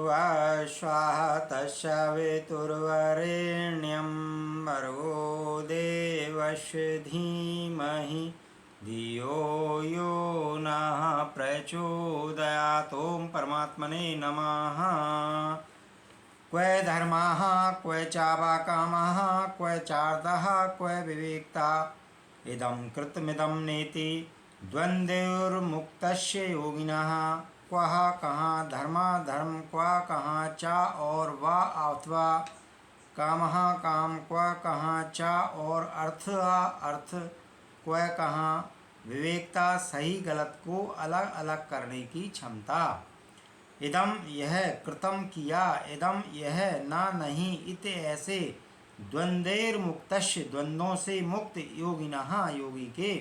स्वाहा तस्सवितुर्वरेण्यं भर्गो देवस्य धीमहि धियो यो नः प्रचोदयात्। ओम परमात्मने नमः। क्व धर्मः क्व चावा कामः क्व चार्थः क्व विवेक्ता इदं कृतमिदं नेति द्वन्द्वैर्मुक्तस्य योगिनः। क्वः कहाँ धर्म क्व कहाँ चा और वा अथवा कामः काम क्व कहाँ चा और अर्थ क्व कहाँ विवेकता सही गलत को अलग अलग करने की क्षमता। इदम यह कृतम किया इदम यह ना नहीं इत ऐसे द्वंद्वैर्मुक्तस्य द्वंद्वों से मुक्त योगिनः योगी के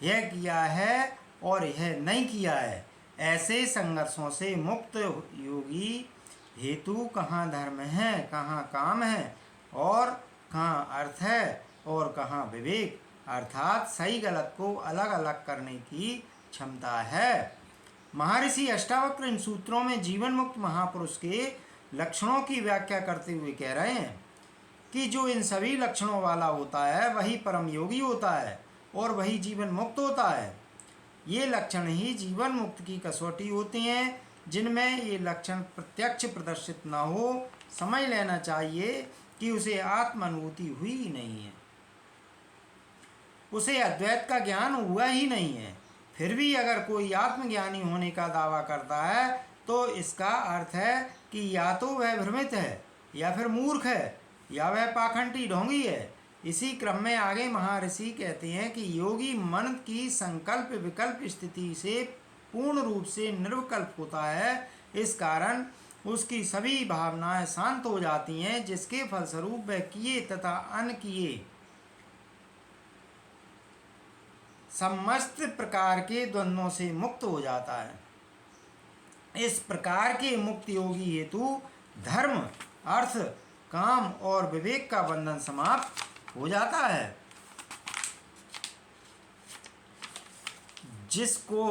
यह किया है और यह नहीं किया है ऐसे संघर्षों से मुक्त योगी हेतु कहाँ धर्म है कहाँ काम है और कहाँ अर्थ है और कहाँ विवेक अर्थात सही गलत को अलग अलग करने की क्षमता है। महर्षि अष्टावक्र इन सूत्रों में जीवन मुक्त महापुरुष के लक्षणों की व्याख्या करते हुए कह रहे हैं कि जो इन सभी लक्षणों वाला होता है वही परम योगी होता है और वही जीवन मुक्त होता है। ये लक्षण ही जीवन मुक्त की कसौटी होती हैं। जिनमें ये लक्षण प्रत्यक्ष प्रदर्शित न हो समझ लेना चाहिए कि उसे आत्म अनुभूति हुई ही नहीं है, उसे अद्वैत का ज्ञान हुआ ही नहीं है। फिर भी अगर कोई आत्मज्ञानी होने का दावा करता है तो इसका अर्थ है कि या तो वह भ्रमित है या फिर मूर्ख है या वह पाखंडी ढोंगी है। इसी क्रम में आगे महर्षि कहते हैं कि योगी मन की संकल्प विकल्प स्थिति से पूर्ण रूप से निर्विकल्प होता है। इस कारण उसकी सभी भावनाएं शांत हो जाती हैं, जिसके फलस्वरूप वह किए तथा अनकिए समस्त प्रकार के द्वंद्वों से मुक्त हो जाता है। इस प्रकार के मुक्त योगी हेतु धर्म अर्थ काम और विवेक का बंधन समाप्त हो जाता है। जिसको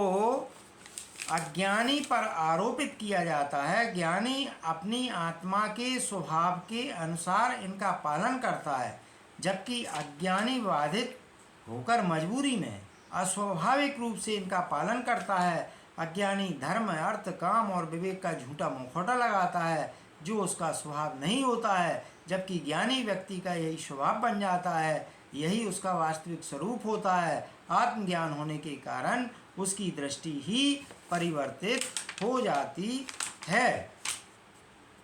अज्ञानी पर आरोपित किया जाता है, ज्ञानी अपनी आत्मा के स्वभाव के अनुसार इनका पालन करता है, जबकि अज्ञानी बाधित होकर मजबूरी में अस्वाभाविक रूप से इनका पालन करता है। अज्ञानी धर्म अर्थ काम और विवेक का झूठा मुखौटा लगाता है जो उसका स्वभाव नहीं होता है, जबकि ज्ञानी व्यक्ति का यही स्वभाव बन जाता है, यही उसका वास्तविक स्वरूप होता है। आत्मज्ञान होने के कारण उसकी दृष्टि ही परिवर्तित हो जाती है।